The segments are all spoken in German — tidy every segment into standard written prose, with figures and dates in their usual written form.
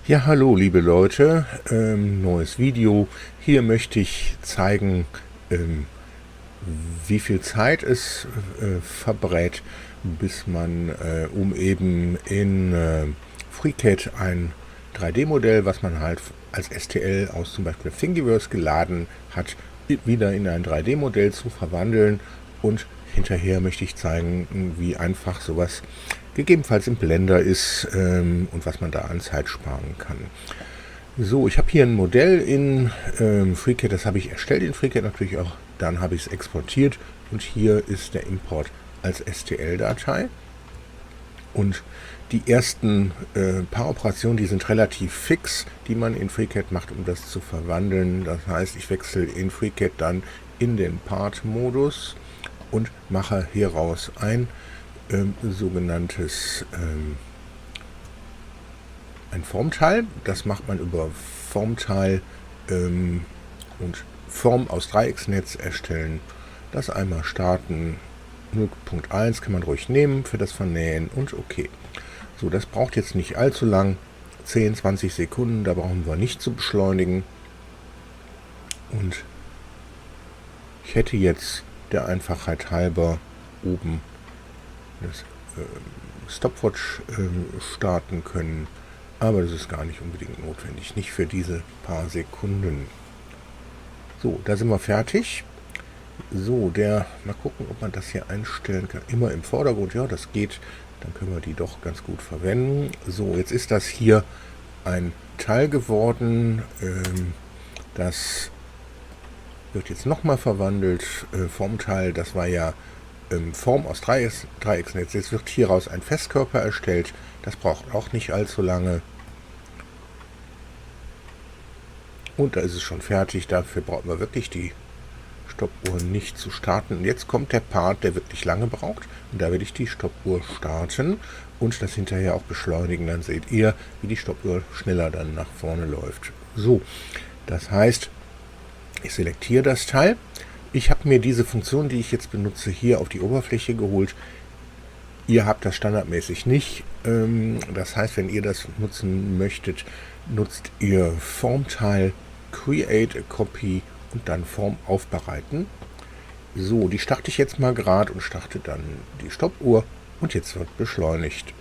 Ja, hallo liebe Leute, neues Video. Hier möchte ich zeigen, ähm, wie viel Zeit es verbrät, bis man, um eben in FreeCAD ein 3D-Modell, was man halt als STL aus zum Beispiel Thingiverse geladen hat, wieder in ein 3D-Modell zu verwandeln. Und hinterher möchte ich zeigen, wie einfach sowas gegebenenfalls im Blender ist und was man da an Zeit sparen kann. So, ich habe hier ein Modell in FreeCAD, das habe ich erstellt in FreeCAD natürlich auch, dann habe ich es exportiert und hier ist der Import als STL-Datei. Und die ersten paar Operationen, die sind relativ fix, die man in FreeCAD macht, um das zu verwandeln. Das heißt, ich wechsle in FreeCAD dann in den Part-Modus und mache hieraus ein sogenanntes ein Formteil. Das macht man über Formteil und Form aus Dreiecksnetz erstellen. Das einmal starten. 0.1 kann man ruhig nehmen für das Vernähen und okay. So, das braucht jetzt nicht allzu lang. 10, 20 Sekunden, da brauchen wir nicht zu beschleunigen. Und ich hätte jetzt der Einfachheit halber oben das Stopwatch starten können. Aber das ist gar nicht unbedingt notwendig, nicht für diese paar Sekunden. So, da sind wir fertig. So, mal gucken, ob man das hier einstellen kann. Immer im Vordergrund, ja, das geht. Dann können wir die doch ganz gut verwenden. So, jetzt ist das hier ein Teil geworden. Das wird jetzt nochmal verwandelt. Formteil, das war ja Form aus Dreiecksnetz. Jetzt wird hieraus ein Festkörper erstellt. Das braucht auch nicht allzu lange. Und da ist es schon fertig. Dafür brauchen wir wirklich die Stoppuhr nicht zu starten. Und jetzt kommt der Part, der wirklich lange braucht. Und da werde ich die Stoppuhr starten und das hinterher auch beschleunigen. Dann seht ihr, wie die Stoppuhr schneller dann nach vorne läuft. So, das heißt, ich selektiere das Teil. Ich habe mir diese Funktion, die ich jetzt benutze, hier auf die Oberfläche geholt. Ihr habt das standardmäßig nicht. Das heißt, wenn ihr das nutzen möchtet, nutzt ihr Formteil, Create a Copy und dann Form aufbereiten. So, die starte ich jetzt mal gerade und starte dann die Stoppuhr und jetzt wird beschleunigt.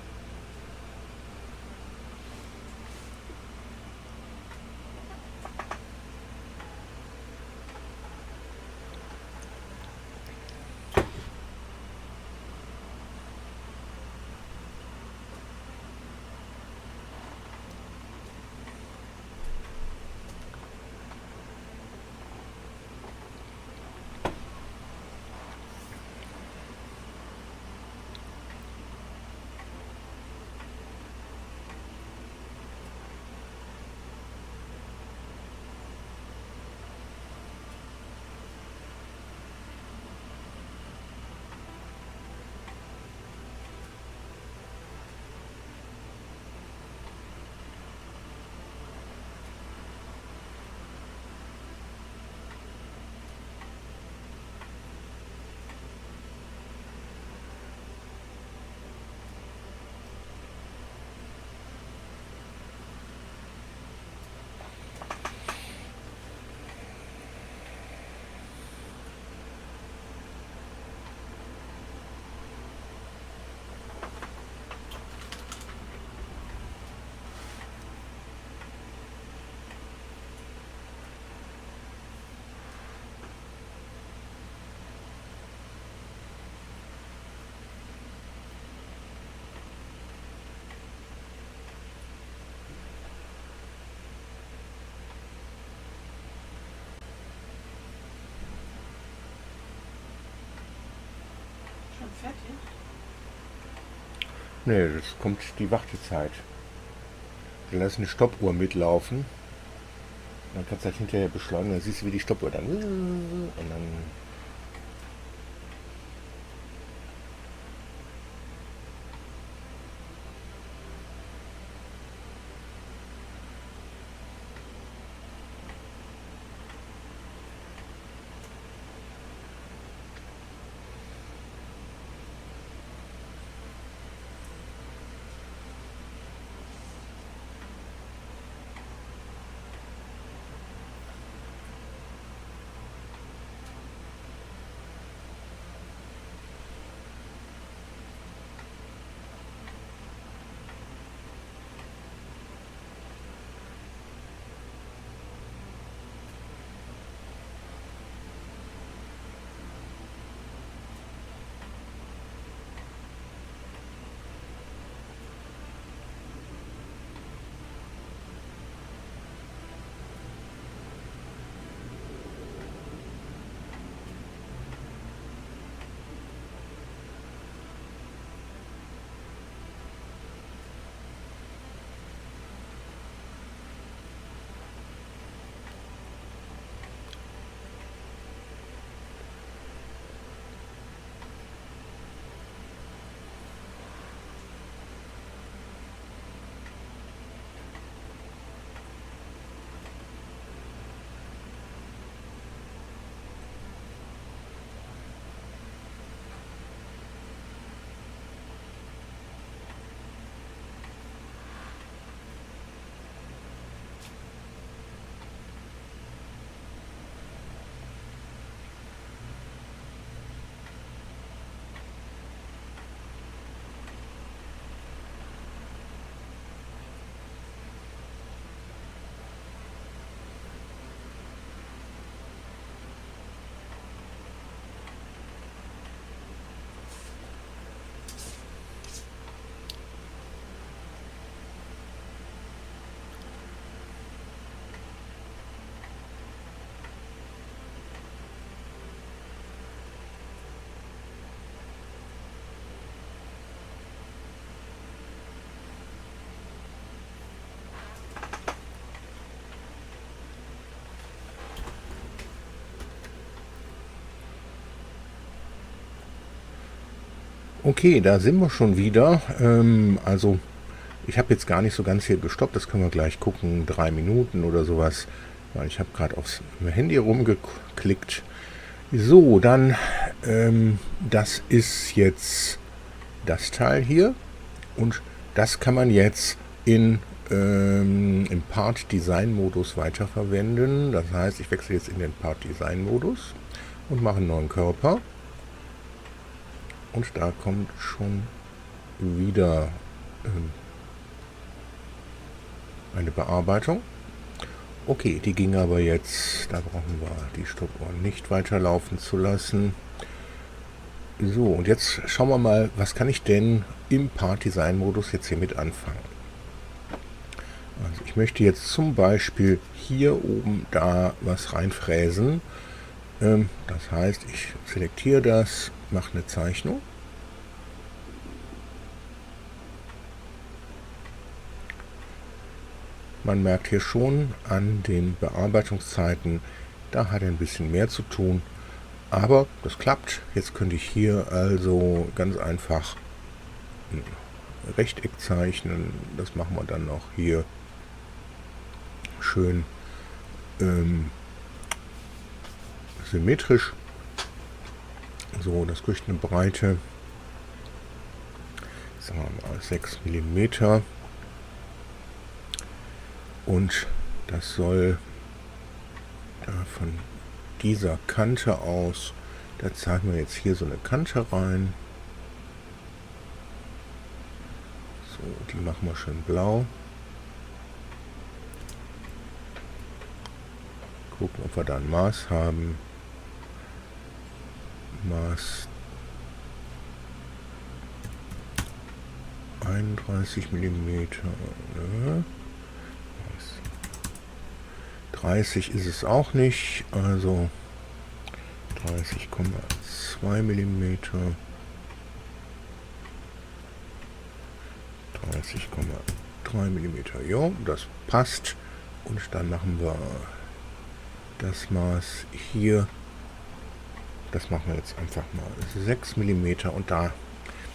Schon fertig? Ne, das kommt die Wartezeit. Wir lassen die Stoppuhr mitlaufen. Dann kannst du das hinterher beschleunigen. Dann siehst du, wie die Stoppuhr dann. Und dann. Okay, da sind wir schon wieder. Also ich habe jetzt gar nicht so ganz hier gestoppt. Das können wir gleich gucken. 3 Minuten oder sowas. Weil ich habe gerade aufs Handy rumgeklickt. So, dann das ist jetzt das Teil hier. Und das kann man jetzt im Part Design Modus weiterverwenden. Das heißt, ich wechsle jetzt in den Part Design Modus und mache einen neuen Körper. Und da kommt schon wieder eine Bearbeitung. Okay, die ging aber jetzt, da brauchen wir die Stoppuhr nicht weiterlaufen zu lassen. So, und jetzt schauen wir mal, was kann ich denn im Part Design Modus jetzt hier mit anfangen. Also ich möchte jetzt zum Beispiel hier oben da was reinfräsen. Das heißt, ich selektiere das, mache eine Zeichnung. Man merkt hier schon an den Bearbeitungszeiten, da hat er ein bisschen mehr zu tun. Aber das klappt. Jetzt könnte ich hier also ganz einfach ein Rechteck zeichnen. Das machen wir dann noch hier schön symmetrisch. So, das kriegt eine Breite, sagen wir mal 6 mm. Und das soll da von dieser Kante aus, da zeigen wir jetzt hier so eine Kante rein. So, die machen wir schön blau. Gucken, ob wir da ein Maß haben. Maß 31 mm. Ne? 30 ist es auch nicht, also 30,2 mm. 30,3 mm. Ja, das passt. Und dann machen wir das Maß hier. Das machen wir jetzt einfach mal 6 mm. Und da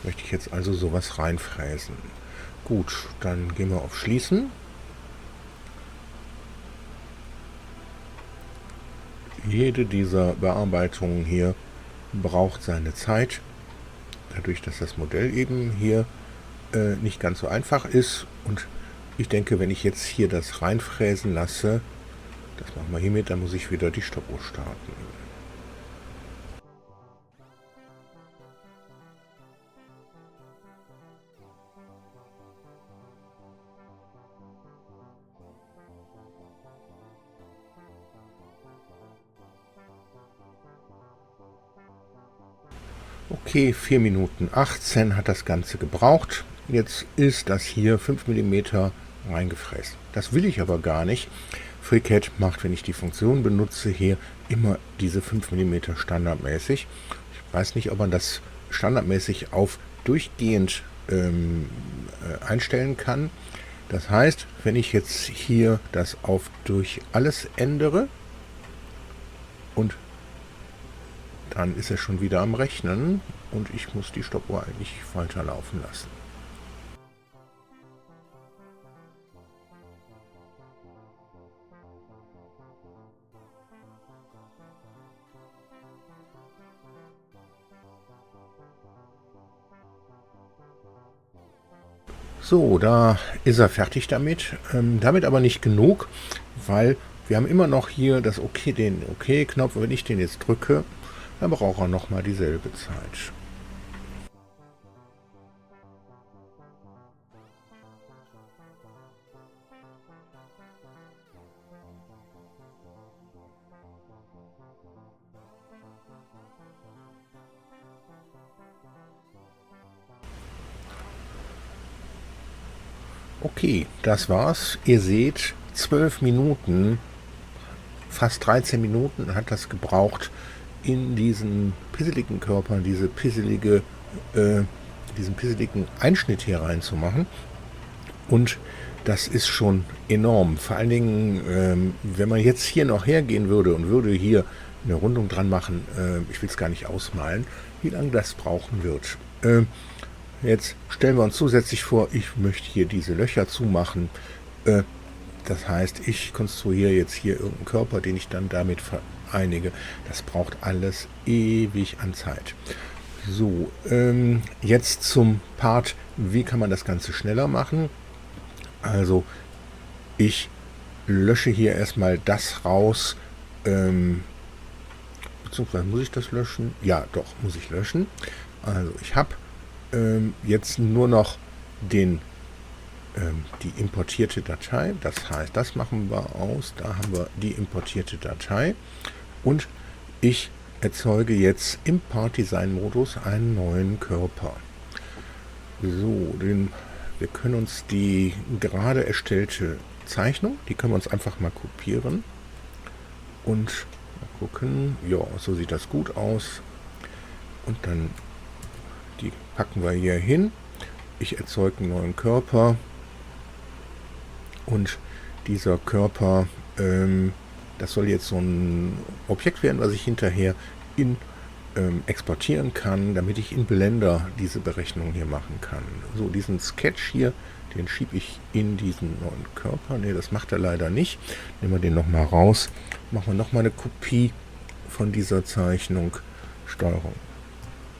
möchte ich jetzt also sowas reinfräsen. Gut, dann gehen wir auf Schließen. Jede dieser Bearbeitungen hier braucht seine Zeit, dadurch, dass das Modell eben hier nicht ganz so einfach ist. Und ich denke, wenn ich jetzt hier das reinfräsen lasse, das machen wir hiermit, dann muss ich wieder die Stoppuhr starten. Okay, 4 Minuten 18 hat das Ganze gebraucht. Jetzt ist das hier 5 mm reingefräst. Das will ich aber gar nicht. FreeCAD macht, wenn ich die Funktion benutze, hier immer diese 5 mm standardmäßig. Ich weiß nicht, ob man das standardmäßig auf durchgehend einstellen kann. Das heißt, wenn ich jetzt hier das auf durch alles ändere und dann ist er schon wieder am Rechnen und ich muss die Stoppuhr eigentlich weiterlaufen lassen. So, da ist er fertig damit. Damit aber nicht genug, weil wir haben immer noch hier das OK, den OK-Knopf. Wenn ich den jetzt drücke, dann braucht er nochmal dieselbe Zeit. Okay, das war's. Ihr seht, 12 Minuten, fast 13 Minuten hat das gebraucht, in diesen pisseligen Körper, diesen pisseligen Einschnitt hier reinzumachen. Und das ist schon enorm. Vor allen Dingen, wenn man jetzt hier noch hergehen würde und würde hier eine Rundung dran machen, ich will es gar nicht ausmalen, wie lange das brauchen wird. Jetzt stellen wir uns zusätzlich vor, ich möchte hier diese Löcher zumachen. Das heißt, ich konstruiere jetzt hier irgendeinen Körper, den ich dann damit vereinige. Das braucht alles ewig an Zeit. So, jetzt zum Part, wie kann man das Ganze schneller machen? Also, ich lösche hier erstmal das raus, beziehungsweise muss ich das löschen? Ja, doch, muss ich löschen. Also, ich habe jetzt nur noch die importierte Datei. Das heißt, das machen wir aus. Da haben wir die importierte Datei. Und ich erzeuge jetzt im Part-Design-Modus einen neuen Körper. So, wir können uns die gerade erstellte Zeichnung, die können wir uns einfach mal kopieren. Und mal gucken, ja, so sieht das gut aus. Und dann die packen wir hier hin. Ich erzeuge einen neuen Körper. Und dieser Körper, das soll jetzt so ein Objekt werden, was ich hinterher exportieren kann, damit ich in Blender diese Berechnung hier machen kann. So, diesen Sketch hier, den schiebe ich in diesen neuen Körper. Ne, das macht er leider nicht. Nehmen wir den nochmal raus. Machen wir nochmal eine Kopie von dieser Zeichnung. Steuerung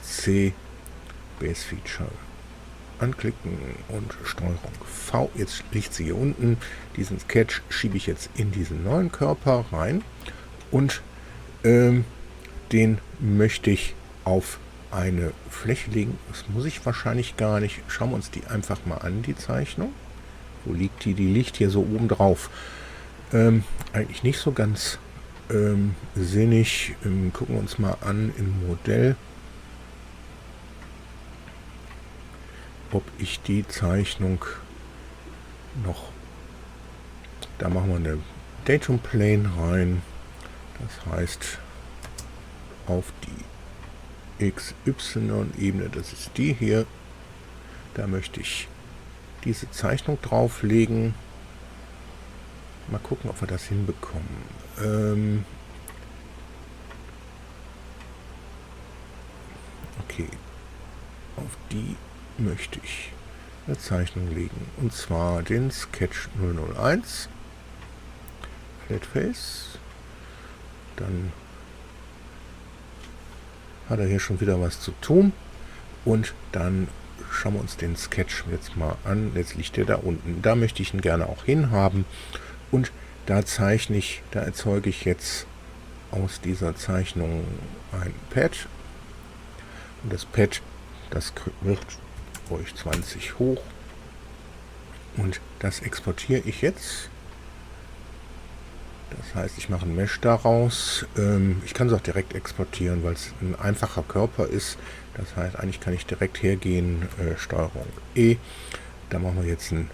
C, Base Feature anklicken und Steuerung V. Jetzt liegt sie hier unten. Diesen Sketch schiebe ich jetzt in diesen neuen Körper rein und den möchte ich auf eine Fläche legen. Das muss ich wahrscheinlich gar nicht. Schauen wir uns die einfach mal an, die Zeichnung. Wo liegt die? Die liegt hier so oben drauf. Eigentlich nicht so ganz sinnig. Gucken wir uns mal an im Modell, ob ich die Zeichnung noch, da machen wir eine Datum Plane rein, das heißt auf die XY-Ebene, das ist die hier, da möchte ich diese Zeichnung drauflegen. Mal gucken, ob wir das hinbekommen. Okay, auf die möchte ich eine Zeichnung legen, und zwar den Sketch 001 Flatface. Dann hat er hier schon wieder was zu tun, und dann schauen wir uns den Sketch jetzt mal an. Jetzt liegt der da unten, da möchte ich ihn gerne auch hinhaben, und da erzeuge ich jetzt aus dieser Zeichnung ein Pad, und das Pad, das wird ruhig 20 hoch, und das exportiere ich jetzt. Das heißt, ich mache ein Mesh daraus. Ich kann es auch direkt exportieren, weil es ein einfacher Körper ist. Das heißt, eigentlich kann ich direkt hergehen, Steuerung E. Da machen wir jetzt eine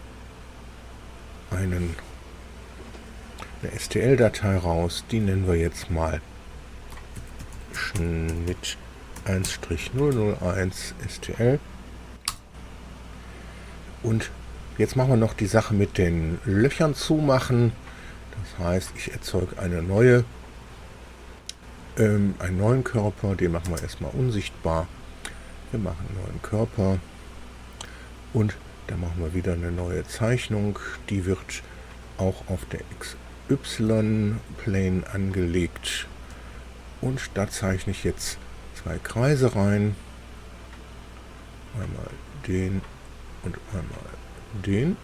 STL-Datei raus. Die nennen wir jetzt mal Schnitt 1-001 STL. Und jetzt machen wir noch die Sache mit den Löchern zumachen. Das heißt, ich erzeuge einen neuen Körper, den machen wir erstmal unsichtbar. Wir machen einen neuen Körper und da machen wir wieder eine neue Zeichnung. Die wird auch auf der XY-Plane angelegt. Und da zeichne ich jetzt zwei Kreise rein. Einmal den und einmal den.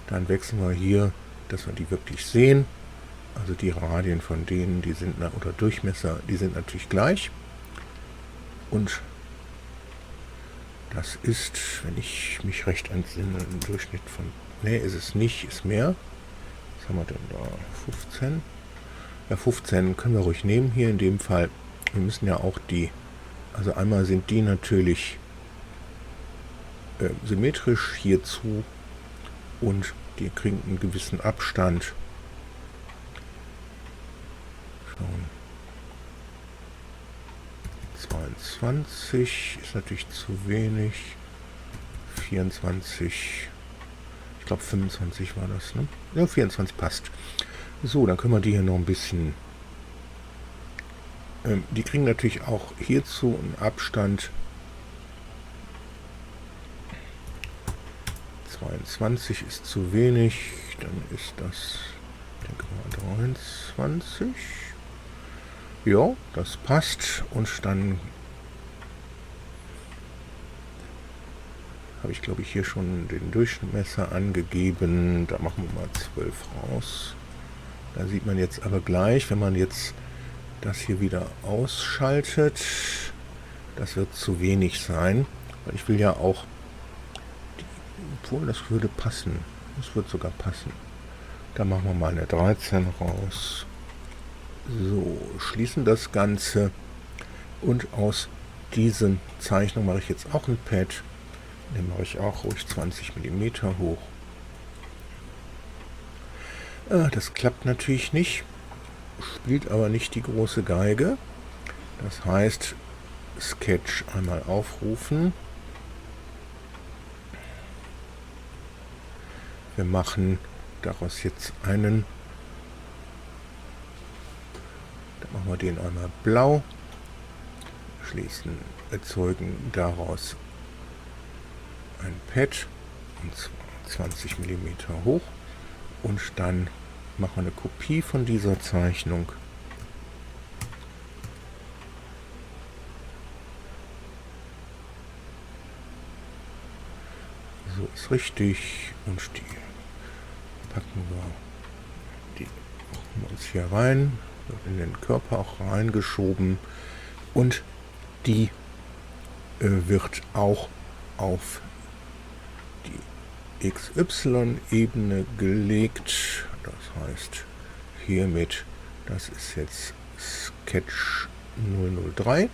Dann wechseln wir hier, dass wir die wirklich sehen. Also die Radien von denen, die sind, oder Durchmesser, die sind natürlich gleich. Und das ist, wenn ich mich recht entsinne, ein Durchschnitt von, ne, ist es nicht, ist mehr. Was haben wir denn da? 15? Ja, 15 können wir ruhig nehmen hier in dem Fall. Wir müssen ja auch also einmal sind die natürlich symmetrisch hierzu, und die kriegen einen gewissen Abstand. Schauen. 22 ist natürlich zu wenig. 24, ich glaube 25 war das, ne? Ja, 24 passt. So, dann können wir die hier noch ein bisschen, die kriegen natürlich auch hierzu einen Abstand 22 ist zu wenig, dann ist das, denke mal, 23. Ja, das passt. Und dann habe ich, glaube ich, hier schon den Durchmesser angegeben. Da machen wir mal 12 raus. Da sieht man jetzt aber gleich, wenn man jetzt das hier wieder ausschaltet, das wird zu wenig sein, weil ich will ja auch, obwohl das würde passen, das wird sogar passen. Da machen wir mal eine 13 raus. So, schließen das Ganze und aus diesen Zeichnungen mache ich jetzt auch ein Pad. Den mache ich auch ruhig 20 mm hoch. Das klappt natürlich nicht, spielt aber nicht die große Geige. Das heißt, Sketch einmal aufrufen. Wir machen daraus jetzt einen, dann machen wir den einmal blau, schließen, erzeugen daraus ein Pad, und zwar 20 mm hoch, und dann machen wir eine Kopie von dieser Zeichnung. So ist richtig, und die packen wir, die machen wir uns hier rein, wird in den Körper auch reingeschoben, und die wird auch auf die XY-Ebene gelegt. Das heißt, hiermit, das ist jetzt Sketch 003.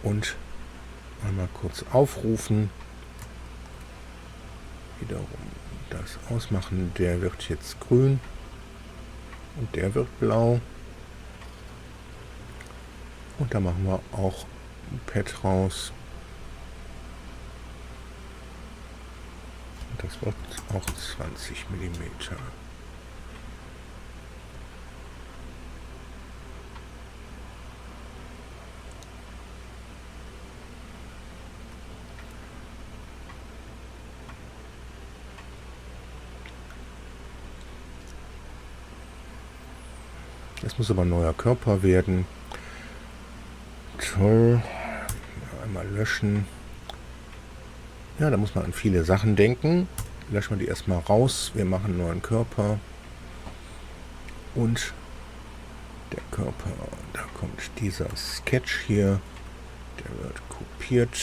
Und einmal kurz aufrufen, wiederum das ausmachen, der wird jetzt grün und der wird blau, und da machen wir auch ein Pad raus, und das wird auch 20 mm. Das muss aber ein neuer Körper werden. Toll. Einmal löschen. Ja, da muss man an viele Sachen denken. Löschen wir die erstmal raus. Wir machen einen neuen Körper. Und der Körper, da kommt dieser Sketch hier. Der wird kopiert.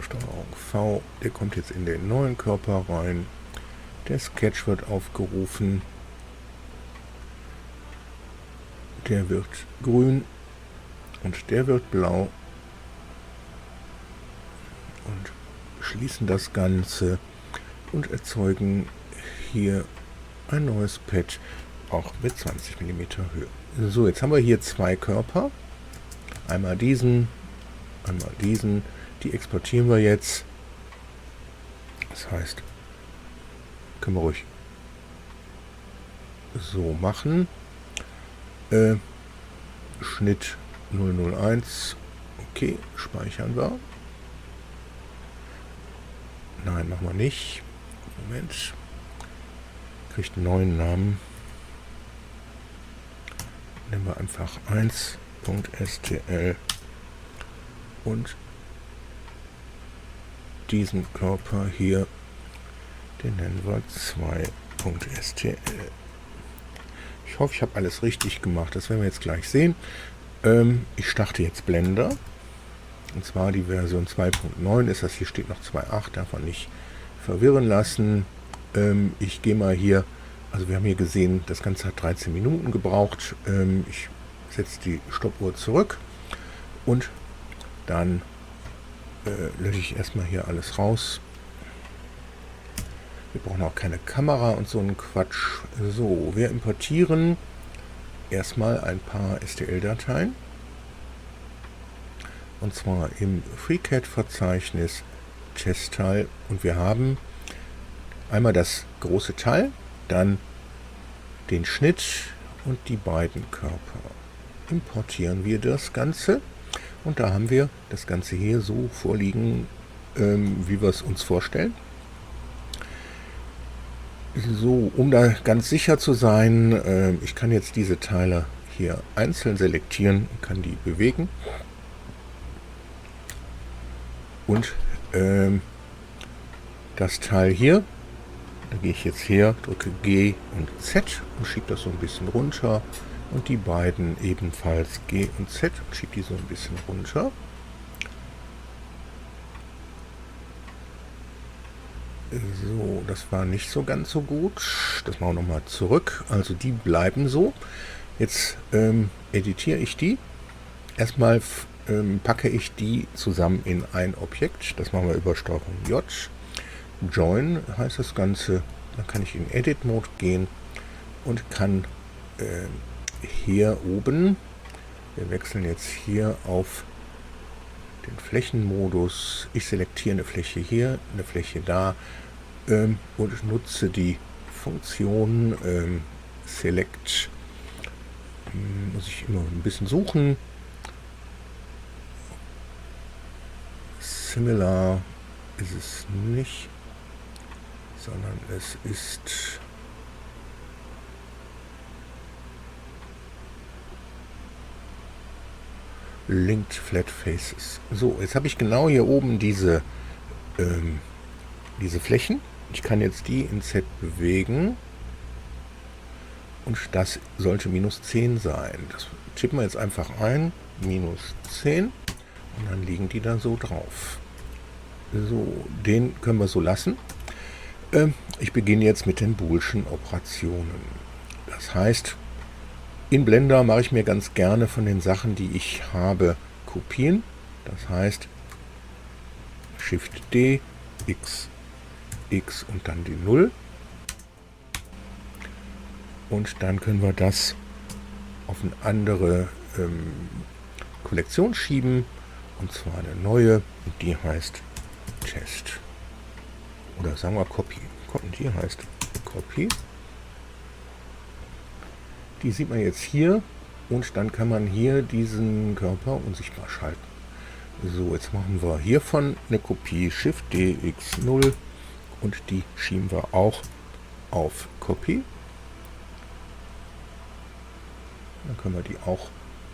Steuerung V. Der kommt jetzt in den neuen Körper rein. Der Sketch wird aufgerufen. Der wird grün und der wird blau, und schließen das Ganze und erzeugen hier ein neues Pad, auch mit 20 mm Höhe. So, jetzt haben wir hier zwei Körper. Einmal diesen, einmal diesen. Die exportieren wir jetzt. Das heißt, können wir ruhig so machen. Schnitt 001. Okay, speichern wir. Nein, machen wir nicht. Moment. Kriegt einen neuen Namen. Nehmen wir einfach 1.stl und diesen Körper hier, den nennen wir 2.stl. Ich hoffe, ich habe alles richtig gemacht. Das werden wir jetzt gleich sehen. Ich starte jetzt Blender. Und zwar die Version 2.9 ist das. Hier steht noch 2.8. Darf man nicht verwirren lassen. Ich gehe mal hier. Also wir haben hier gesehen, das Ganze hat 13 Minuten gebraucht. Ich setze die Stoppuhr zurück. Und dann lösche ich erstmal hier alles raus. Wir brauchen auch keine Kamera und so einen Quatsch. So, wir importieren erstmal ein paar STL-Dateien. Und zwar im FreeCAD-Verzeichnis Testteil. Und wir haben einmal das große Teil, dann den Schnitt und die beiden Körper. Importieren wir das Ganze. Und da haben wir das Ganze hier so vorliegen, wie wir es uns vorstellen. So, um da ganz sicher zu sein, ich kann jetzt diese Teile hier einzeln selektieren, kann die bewegen. Und das Teil hier, da gehe ich jetzt her, drücke G und Z und schiebe das so ein bisschen runter. Und die beiden ebenfalls G und Z und schiebe die so ein bisschen runter. So, das war nicht so ganz so gut. Das machen wir nochmal zurück. Also die bleiben so. Jetzt editiere ich die. Erstmal packe ich die zusammen in ein Objekt. Das machen wir über STRG J. Join heißt das Ganze. Dann kann ich in Edit Mode gehen und kann hier oben, wir wechseln jetzt hier auf den Flächenmodus. Ich selektiere eine Fläche hier, eine Fläche da und nutze die Funktion Select. Muss ich immer ein bisschen suchen. Similar ist es nicht, sondern es ist Linked Flat Faces. So, jetzt habe ich genau hier oben diese Flächen. Ich kann jetzt die in Z bewegen. Und das sollte -10 sein. Das tippen wir jetzt einfach ein. -10. Und dann liegen die da so drauf. So, den können wir so lassen. Ich beginne jetzt mit den Boolschen Operationen. Das heißt, in Blender mache ich mir ganz gerne von den Sachen, die ich habe, Kopien. Das heißt, Shift D, X, X und dann die 0. Und dann können wir das auf eine andere Kollektion schieben. Und zwar eine neue. Und die heißt Test. Oder sagen wir Copy. Die heißt Copy. Die sieht man jetzt hier. Und dann kann man hier diesen Körper unsichtbar schalten. So, jetzt machen wir hiervon eine Kopie. Shift D, X, 0. Und die schieben wir auch auf Copy. Dann können wir die auch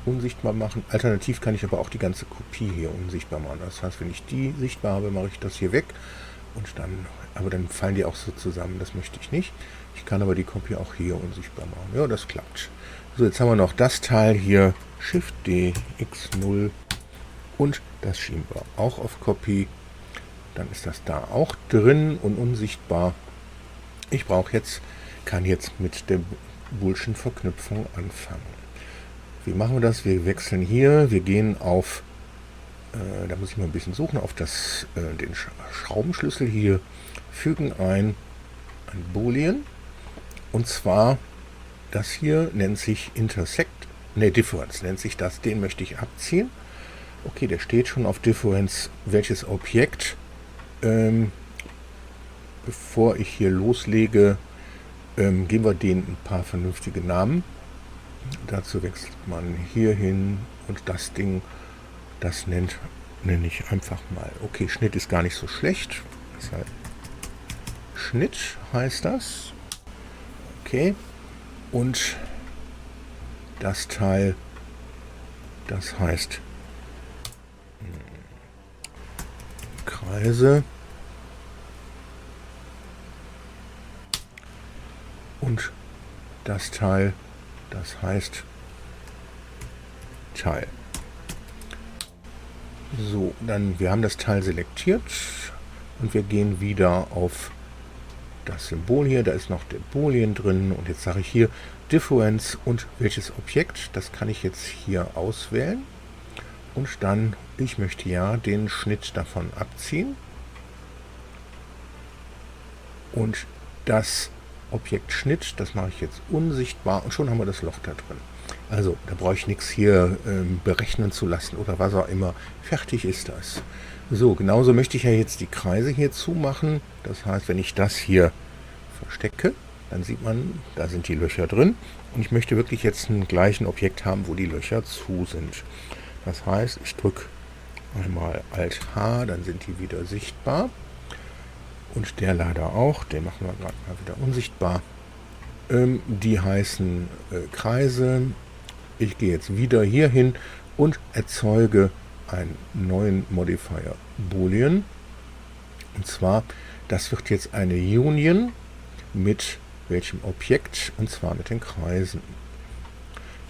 unsichtbar machen. Alternativ kann ich aber auch die ganze Kopie hier unsichtbar machen. Das heißt, wenn ich die sichtbar habe, mache ich das hier weg. Und dann, aber dann fallen die auch so zusammen. Das möchte ich nicht. Ich kann aber die Kopie auch hier unsichtbar machen. Ja, das klappt. So, jetzt haben wir noch das Teil hier. Shift D, X0. Und das schieben wir auch auf Copy. Dann ist das da auch drin und unsichtbar. Ich kann jetzt mit der Boolschen Verknüpfung anfangen. Wie machen wir das? Wir wechseln hier, wir gehen auf, da muss ich mal ein bisschen suchen, auf den Schraubenschlüssel hier, fügen ein Boolean. Und zwar, das hier nennt sich Difference nennt sich das, den möchte ich abziehen. Okay, der steht schon auf Difference, welches Objekt. Bevor ich hier loslege, geben wir denen ein paar vernünftige Namen. Dazu wechselt man hier hin und das Ding, das nenne ich einfach mal. Okay, Schnitt ist gar nicht so schlecht. Das heißt, Schnitt heißt das. Okay. Und das Teil, das heißt Kreise. Und das Teil, das heißt Teil. So, wir haben das Teil selektiert und wir gehen wieder auf das Symbol hier. Da ist noch der Boolean drin und jetzt sage ich hier Difference und welches Objekt. Das kann ich jetzt hier auswählen und dann, ich möchte ja den Schnitt davon abziehen und das Objekt Schnitt, das mache ich jetzt unsichtbar und schon haben wir das Loch da drin. Also, da brauche ich nichts hier berechnen zu lassen oder was auch immer. Fertig ist das. So, genauso möchte ich ja jetzt die Kreise hier zumachen. Das heißt, wenn ich das hier verstecke, dann sieht man, da sind die Löcher drin. Und ich möchte wirklich jetzt ein gleichen Objekt haben, wo die Löcher zu sind. Das heißt, ich drücke einmal Alt-H, dann sind die wieder sichtbar. Und der leider auch, den machen wir gerade mal wieder unsichtbar. Die heißen Kreise. Ich gehe jetzt wieder hier hin und erzeuge einen neuen Modifier Boolean. Und zwar, das wird jetzt eine Union mit welchem Objekt, und zwar mit den Kreisen.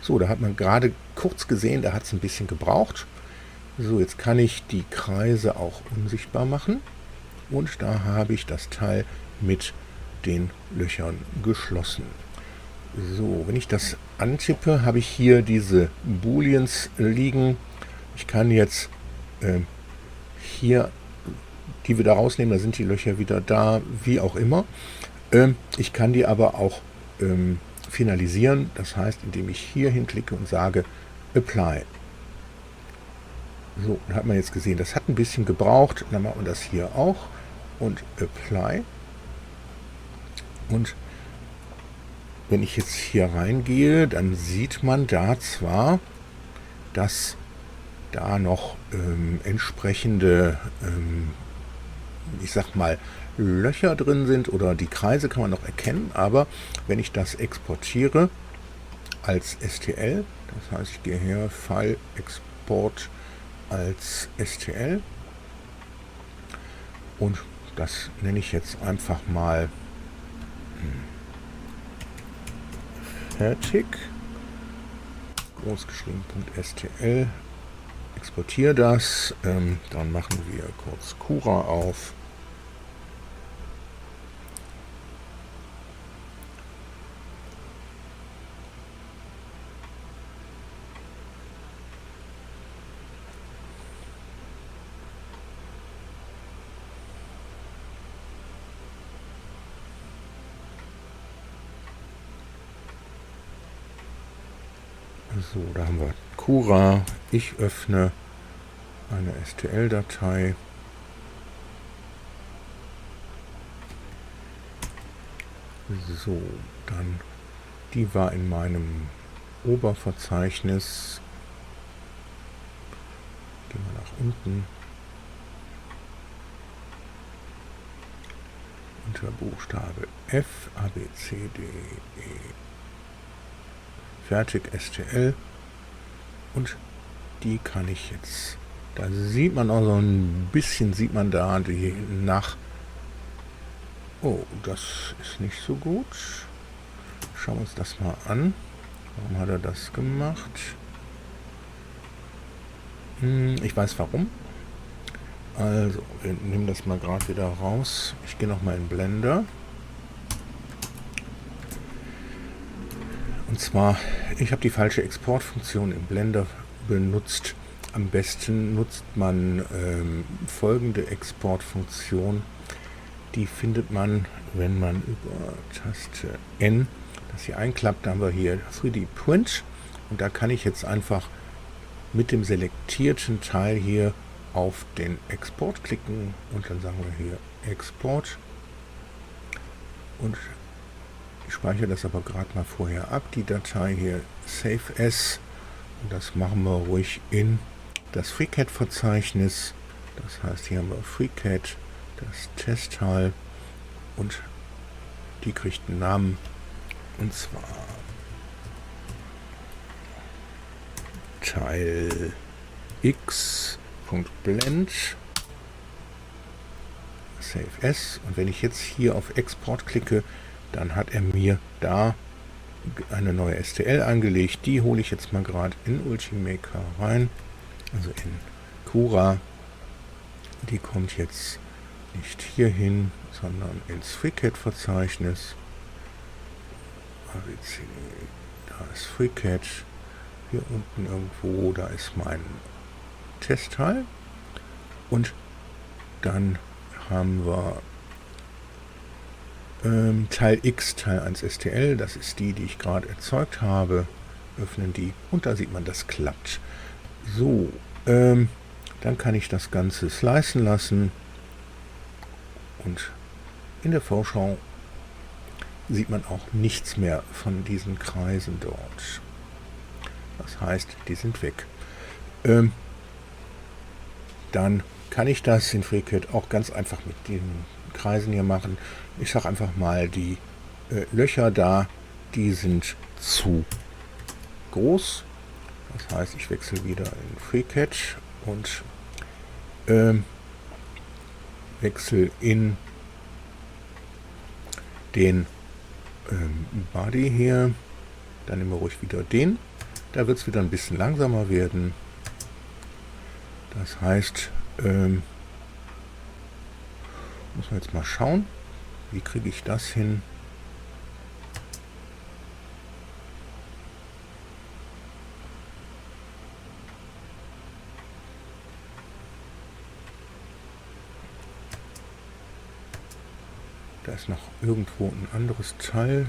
So, da hat man gerade kurz gesehen, da hat es ein bisschen gebraucht. So, jetzt kann ich die Kreise auch unsichtbar machen. Und da habe ich das Teil mit den Löchern geschlossen. So, wenn ich das antippe, habe ich hier diese Booleans liegen. Ich kann jetzt hier die wieder rausnehmen, da sind die Löcher wieder da, wie auch immer. Ich kann die aber auch finalisieren, das heißt, indem ich hier hinklicke und sage Apply. So, dann hat man jetzt gesehen, das hat ein bisschen gebraucht. Dann machen wir das hier auch und Apply. Und wenn ich jetzt hier reingehe, dann sieht man da zwar, dass da noch entsprechende, ich sag mal, Löcher drin sind oder die Kreise kann man noch erkennen, aber wenn ich das exportiere als STL, das heißt, ich gehe her, File, Export als STL und das nenne ich jetzt einfach mal fertig, großgeschrieben.stl, exportiere das, dann machen wir kurz Cura auf. So, da haben wir Cura. Ich öffne eine STL-Datei. So, dann die war in meinem Oberverzeichnis. Gehen wir nach unten. Unter Buchstabe F, A, B, C, D, E. Fertig, STL. Und die kann ich jetzt, da sieht man auch so ein bisschen, sieht man da die nach. Oh, das ist nicht so gut. Schauen wir uns das mal an. Warum hat er das gemacht? Ich weiß warum. Also, wir nehmen das mal gerade wieder raus. Ich gehe nochmal in Blender. Und zwar, ich habe die falsche Exportfunktion im Blender benutzt. Am besten nutzt man folgende Exportfunktion. Die findet man, wenn man über Taste N das hier einklappt. Da haben wir hier 3D Print. Und da kann ich jetzt einfach mit dem selektierten Teil hier auf den Export klicken. Und dann sagen wir hier Export. Und ich speichere das aber gerade mal vorher ab, die Datei hier Save As. Und das machen wir ruhig in das FreeCAD-Verzeichnis. Das heißt, hier haben wir FreeCAD, das Testteil und die kriegt einen Namen. Und zwar Teil x.blend Save As. Und wenn ich jetzt hier auf Export klicke, dann hat er mir da eine neue STL angelegt. Die hole ich jetzt mal gerade in Ultimaker rein, also in Cura. Die kommt jetzt nicht hier hin, sondern ins FreeCAD-Verzeichnis. Da ist FreeCAD. Hier unten irgendwo, da ist mein Testteil. Und dann haben wir Teil X, Teil 1 STL, das ist die ich gerade erzeugt habe. Öffnen die und da sieht man, das klappt. So, dann kann ich das Ganze slicen lassen und in der Vorschau sieht man auch nichts mehr von diesen Kreisen dort. Das heißt, die sind weg. dann kann ich das in FreeCAD auch ganz einfach mit den Kreisen hier machen. Ich sage einfach mal, die Löcher da, die sind zu groß. Das heißt, ich wechsle wieder in FreeCAD und wechsle in den Body hier. Dann nehmen wir ruhig wieder den. Da wird es wieder ein bisschen langsamer werden. Das heißt, muss man jetzt mal schauen, wie kriege ich das hin. Da ist noch irgendwo ein anderes Teil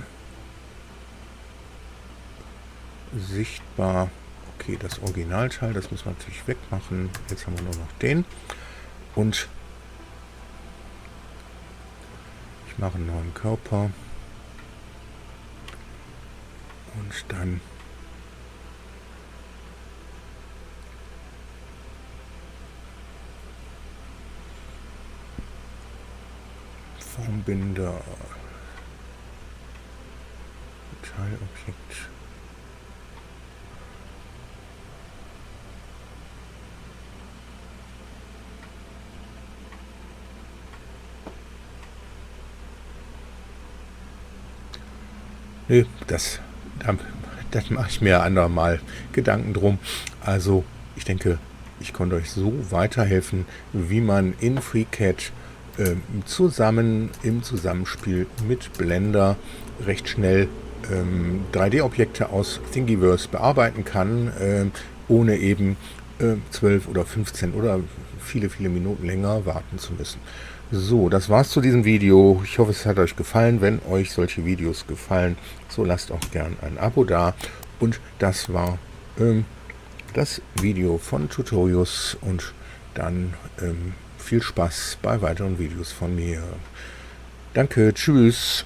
sichtbar. Okay, das Originalteil, das müssen wir natürlich wegmachen. Jetzt haben wir nur noch den. Und ich mache einen neuen Körper. Und dann Formbinder, Teilobjekt. Nee, das mache ich mir ein andermal Gedanken drum. Also ich denke, ich konnte euch so weiterhelfen, wie man in FreeCAD im Zusammenspiel mit Blender recht schnell 3D-Objekte aus Thingiverse bearbeiten kann, ohne eben 12 oder 15 oder viele Minuten länger warten zu müssen. So, das war's zu diesem Video. Ich hoffe, es hat euch gefallen. Wenn euch solche Videos gefallen, so lasst auch gern ein Abo da. Und das war das Video von Tutorius und dann viel Spaß bei weiteren Videos von mir. Danke, tschüss.